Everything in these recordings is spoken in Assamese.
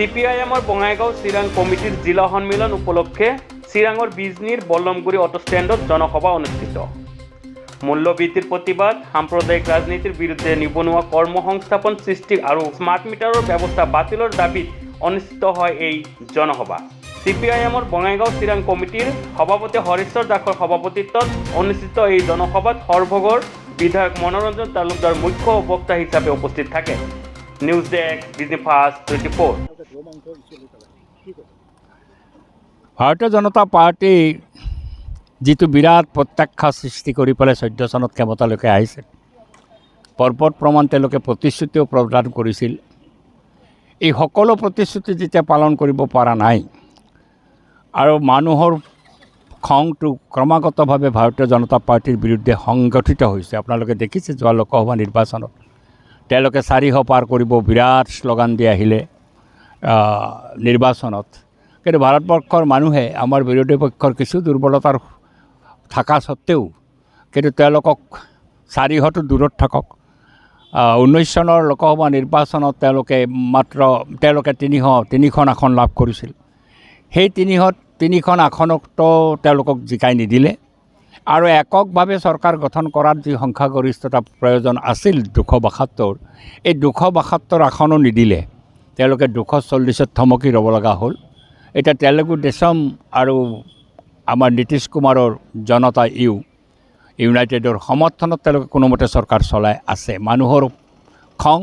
CPIMৰ বঙাইগাঁও চিৰাং কমিটিৰ জিলা সন্মিলন উপলক্ষে চিৰাঙৰ বিজনীৰ বল্লমগুৰি অটো ষ্টেণ্ডত জনসভা অনুষ্ঠিত। মূল্যবৃদ্ধিৰ প্ৰতিবাদ, সাম্প্ৰদায়িক ৰাজনীতিৰ বিৰুদ্ধে নিবনুৱা কৰ্মসংস্থাপন সৃষ্টি আৰু স্মাৰ্ট মিটাৰৰ ব্যৱস্থা বাতিলৰ দাবীত অনুষ্ঠিত হয় এই জনসভা। CPIMৰ বঙাইগাঁও চিৰাং কমিটিৰ সভাপতি হৰেশ্বৰ দাসৰ সভাপতিত্বত অনুষ্ঠিত এই জনসভাত সৰভোগৰ বিধায়ক মনোৰঞ্জন তালুকদাৰ মুখ্য বক্তা হিচাপে উপস্থিত থাকে। News desk, Bijni fast 24। Bharatiya জনতা পাৰ্টি যিটো বিৰাট প্ৰত্যাখ্যা সৃষ্টি কৰি পেলাই 14 চনত ক্ষমতালৈকে আহিছে, পৰ্বত প্ৰমাণ তেওঁলোকে প্ৰতিশ্ৰুতিও প্ৰদান কৰিছিল। এই সকলো প্ৰতিশ্ৰুতি যেতিয়া পালন কৰিব পৰা নাই আৰু মানুহৰ খংটো ক্ৰমাগতভাৱে ভাৰতীয় জনতা পাৰ্টিৰ বিৰুদ্ধে সংগঠিত হৈছে। আপোনালোকে দেখিছে যোৱা লোকসভা নিৰ্বাচনত তেওঁলোকে 400 পাৰ কৰিব বিৰাট শ্লোগান দি আহিলে নিৰ্বাচনত। কিন্তু ভাৰতবৰ্ষৰ মানুহে আমাৰ বিৰোধী পক্ষৰ কিছু দুৰ্বলতাৰ থকা সত্ত্বেও কিন্তু তেওঁলোকক 400টো দূৰত থাকক। 19 চনৰ লোকসভা নিৰ্বাচনত তেওঁলোকে 300খন আসন লাভ কৰিছিল। সেই 300খন আসনতো তেওঁলোকক জিকাই নিদিলে আৰু এককভাৱে চৰকাৰ গঠন কৰাৰ যি সংখ্যাগৰিষ্ঠতা প্ৰয়োজন আছিল 272, এই 272 আসনো নিদিলে। তেওঁলোকে 240ত থমকি ৰ'ব লগা হ'ল। এতিয়া তেলেগু দেশম আৰু আমাৰ নীতিশ কুমাৰৰ জনতা ইউনাইটেডৰ সমৰ্থনত তেওঁলোকে কোনোমতে চৰকাৰ চলাই আছে। মানুহৰ খং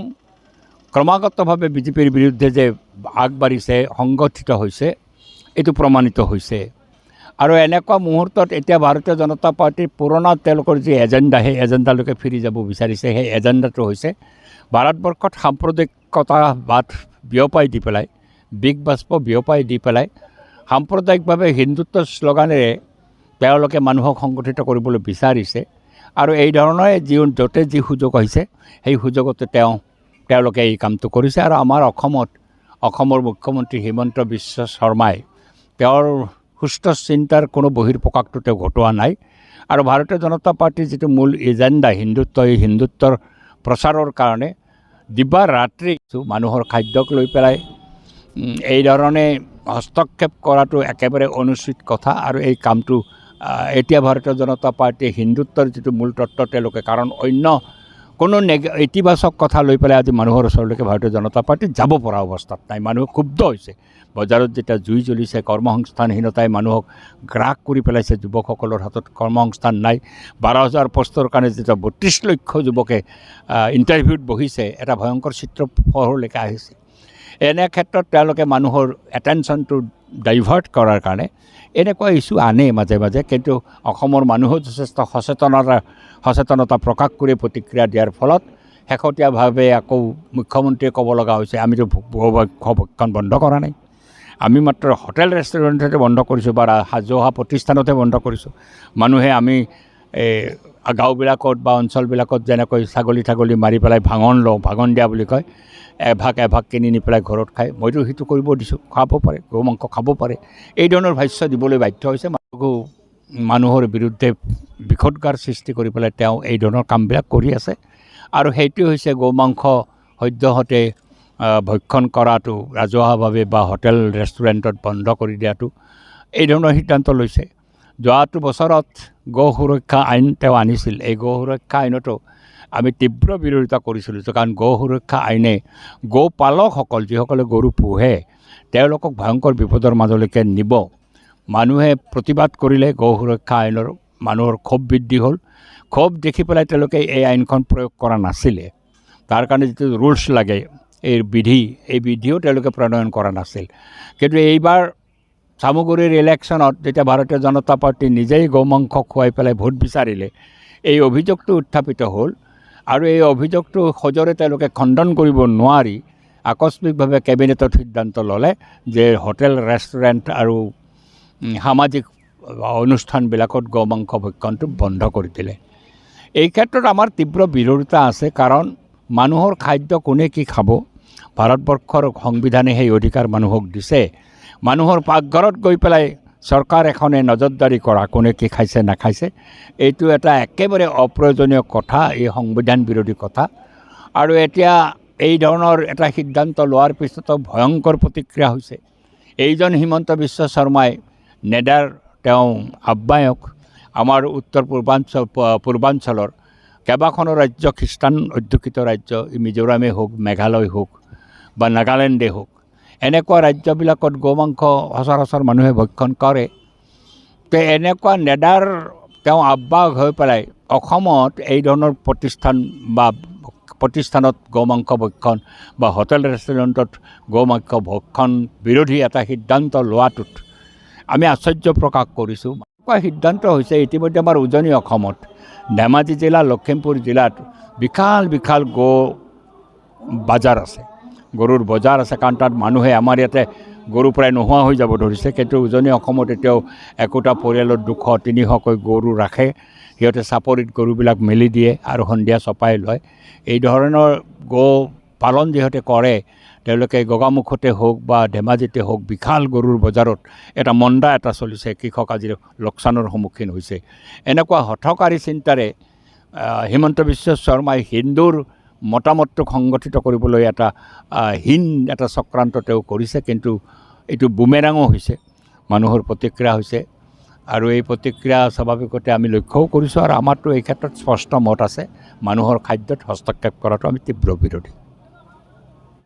ক্ৰমাগতভাৱে বিজেপিৰ বিৰুদ্ধে যে আগবাঢ়িছে, সংগঠিত হৈছে, এইটো প্ৰমাণিত হৈছে। আৰু এনেকুৱা মুহূৰ্তত এতিয়া ভাৰতীয় জনতা পাৰ্টিৰ পুৰণা তেওঁলোকৰ যি এজেণ্ডা, সেই এজেণ্ডালৈকে ফিৰি যাব বিচাৰিছে। সেই এজেণ্ডাটো হৈছে ভাৰতবৰ্ষত সাম্প্ৰদায়িকতাবাদ বিয়পাই দি পেলাই, বিগ বাষ্প বিয়পাই দি পেলাই সাম্প্ৰদায়িকভাৱে হিন্দুত্বৰ শ্লোগানেৰে তেওঁলোকে মানুহক সংগঠিত কৰিবলৈ বিচাৰিছে। আৰু এই ধৰণে য'তে যি সুযোগ আহিছে সেই সুযোগতে তেওঁলোকে এই কামটো কৰিছে। আৰু আমাৰ অসমৰ মুখ্যমন্ত্ৰী হিমন্ত বিশ্ব শৰ্মাই তেওঁৰ সুস্থ চিন্তাৰ কোনো বহিৰ্প্ৰকাশটো তেওঁ ঘটোৱা নাই। আৰু ভাৰতীয় জনতা পাৰ্টিৰ যিটো মূল এজেণ্ডা হিন্দুত্ব, এই হিন্দুত্বৰ প্ৰচাৰৰ কাৰণে দিবা ৰাত্ৰি মানুহৰ খাদ্যক লৈ পেলাই এই ধৰণে হস্তক্ষেপ কৰাটো একেবাৰে অনুচিত কথা। আৰু এই কামটো এতিয়া ভাৰতীয় জনতা পাৰ্টিয়ে হিন্দুত্বৰ যিটো মূল তত্ত্ব তেওঁলোকে, কাৰণ অন্য কোনো ইতিবাচক কথা লৈ পেলাই আজি মানুহৰ ওচৰলৈকে ভাৰতীয় জনতা পাৰ্টি যাব পৰা অৱস্থাত নাই। মানুহ ক্ষুব্ধ হৈছে। বজাৰত যেতিয়া জুই জ্বলিছে, কৰ্মসংস্থানহীনতাই মানুহক গ্ৰাস কৰি পেলাইছে। যুৱকসকলৰ হাতত কৰ্মসংস্থান নাই। 12,000 পষ্টৰ কাৰণে যেতিয়া 32 লক্ষ যুৱকে ইণ্টাৰভিউত বহিছে, এটা ভয়ংকৰ চিত্ৰ পোহৰলৈকে আহিছে। এনে ক্ষেত্ৰত তেওঁলোকে মানুহৰ এটেনশ্যনটো ডাইভাৰ্ট কৰাৰ কাৰণে এনেকুৱা ইছ্যু আনে মাজে মাজে। কিন্তু অসমৰ মানুহো যথেষ্ট সচেতনতা প্ৰকাশ কৰি প্ৰতিক্ৰিয়া দিয়াৰ ফলত শেহতীয়াভাৱে আকৌ মুখ্যমন্ত্ৰীয়ে ক'ব লগা হৈছে, আমিতো ভক্ষণ বন্ধ কৰা নাই, আমি মাত্ৰ হোটেল ৰেষ্টুৰেণ্টতে বন্ধ কৰিছোঁ বা ৰাজহুৱা প্ৰতিষ্ঠানতে বন্ধ কৰিছোঁ। মানুহে আমি গাঁওবিলাকত বা অঞ্চলবিলাকত যেনেকৈ ছাগলী মাৰি পেলাই ভাঙন দিয়া বুলি কয়, এভাগ কিনি নি পেলাই ঘৰত খায়, মইতো সেইটো কৰিব দিছোঁ। খাব পাৰে, গৰু মাংস খাব পাৰে, এই ধৰণৰ ভাষ্য দিবলৈ বাধ্য হৈছে। মানুহৰ বিৰুদ্ধে বিষোদগাৰ সৃষ্টি কৰি পেলাই তেওঁ এই ধৰণৰ কামবিলাক কৰি আছে। আৰু সেইটো হৈছে গৌ মাংস সদ্যহতে ভক্ষণ কৰাটো ৰাজহুৱাভাৱে বা হোটেল ৰেষ্টুৰেণ্টত বন্ধ কৰি দিয়াটো, এই ধৰণৰ সিদ্ধান্ত লৈছে। যোৱাটো বছৰত গৌ সুৰক্ষা আইন তেওঁ আনিছিল। এই গৌ সুৰক্ষা আইনতো আমি তীব্ৰ বিৰোধিতা কৰিছিলোঁ, কাৰণ গৌ সুৰক্ষা আইনে গৌ পালকসকল যিসকলে গৰু পোহে তেওঁলোকক ভয়ংকৰ বিপদৰ মাজলৈকে নিব। মানুহে প্ৰতিবাদ কৰিলে গৌ সুৰক্ষা আইনৰ মানুহৰ ক্ষোভ বৃদ্ধি হ'ল। ক্ষোভ দেখি পেলাই তেওঁলোকে এই আইনখন প্ৰয়োগ কৰা নাছিলে। তাৰ কাৰণে যিটো ৰুলছ লাগে, এই বিধিও তেওঁলোকে প্ৰণয়ন কৰা নাছিল। কিন্তু এইবাৰ চামগুৰিৰ ইলেকশ্যনত যেতিয়া ভাৰতীয় জনতা পাৰ্টি নিজেই গৌ মাংস খুৱাই পেলাই ভোট বিচাৰিলে, এই অভিযোগটো উত্থাপিত হ'ল। আৰু এই অভিযোগটো সজোৰে তেওঁলোকে খণ্ডন কৰিব নোৱাৰি আকস্মিকভাৱে কেবিনেটত সিদ্ধান্ত ল'লে যে হোটেল ৰেষ্টুৰেণ্ট আৰু সামাজিক অনুষ্ঠানবিলাকত গৌ মাংস ভক্ষণটো বন্ধ কৰি দিলে। এই ক্ষেত্ৰত আমাৰ তীব্ৰ বিৰোধিতা আছে, কাৰণ মানুহৰ খাদ্য কোনে কি খাব, ভাৰতবৰ্ষৰ সংবিধানে সেই অধিকাৰ মানুহক দিছে। মানুহৰ পাকঘৰত গৈ পেলাই চৰকাৰ এখনে নজৰদাৰী কৰা, কোনে কি খাইছে নাখাইছে, এইটো এটা একেবাৰে অপ্ৰয়োজনীয় কথা, এই সংবিধান বিৰোধী কথা। আৰু এতিয়া এই ধৰণৰ এটা সিদ্ধান্ত লোৱাৰ পিছতো ভয়ংকৰ প্ৰতিক্ৰিয়া হৈছে। এইজন হিমন্ত বিশ্ব শৰ্মাই নেডাৰ তেওঁ আহ্বায়ক আমাৰ উত্তৰ পূৰ্বাঞ্চলৰ কেইবাখনো ৰাজ্য খ্ৰীষ্টান অধ্যুষিত ৰাজ্য, মিজোৰামেই হওক, মেঘালয় হওক বা নাগালেণ্ডেই হওক, এনেকুৱা ৰাজ্যবিলাকত গোমাংস সচৰাচৰ মানুহে ভক্ষণ কৰে। তো এনেকুৱা নেডাৰ তেওঁ আহ্বায়ক হৈ পেলাই অসমত এই ধৰণৰ প্ৰতিষ্ঠানত গোমাংস ভক্ষণ বা হোটেল ৰেষ্টুৰেণ্টত গোমাংস ভক্ষণ বিৰোধী এটা সিদ্ধান্ত লোৱাটোত আমি আশ্চৰ্য প্ৰকাশ কৰিছোঁ। এনেকুৱা সিদ্ধান্ত হৈছে ইতিমধ্যে আমাৰ উজনি অসমত ধেমাজি জিলা, লখিমপুৰ জিলাত বিশাল বিশাল বাজাৰ আছে, গৰুৰ বজাৰ আছে। কাৰণ তাত মানুহে, আমাৰ ইয়াতে গৰু প্ৰায় নোহোৱা হৈ যাব ধৰিছে, কিন্তু উজনি অসমত এতিয়াও একোটা পৰিয়ালত 200-300কৈ গৰু ৰাখে। সিহঁতে চাপৰিত গৰুবিলাক মেলি দিয়ে আৰু সন্ধিয়া চপাই লয়। এই ধৰণৰ গো পালন যিহঁতে কৰে, তেওঁলোকে গগামুখতে হওক বা ধেমাজিতে হওক বিশাল গৰুৰ বজাৰত এটা মন্দা এটা চলিছে। কৃষক আজি লোকচানৰ সন্মুখীন হৈছে। এনেকুৱা হঠকাৰী চিন্তাৰে হিমন্ত বিশ্ব শৰ্মাই হিন্দুৰ মতামতটোক সংগঠিত কৰিবলৈ হীন এটা চক্ৰান্ত তেওঁ কৰিছে। কিন্তু এইটো বুমেৰাঙো হৈছে, মানুহৰ প্ৰতিক্ৰিয়া হৈছে আৰু এই প্ৰতিক্ৰিয়া স্বাভাৱিকতে আমি লক্ষ্যও কৰিছোঁ। আৰু আমাৰতো এই ক্ষেত্ৰত স্পষ্ট মত আছে, মানুহৰ খাদ্যত হস্তক্ষেপ কৰাটো আমি তীব্ৰ বিৰোধী।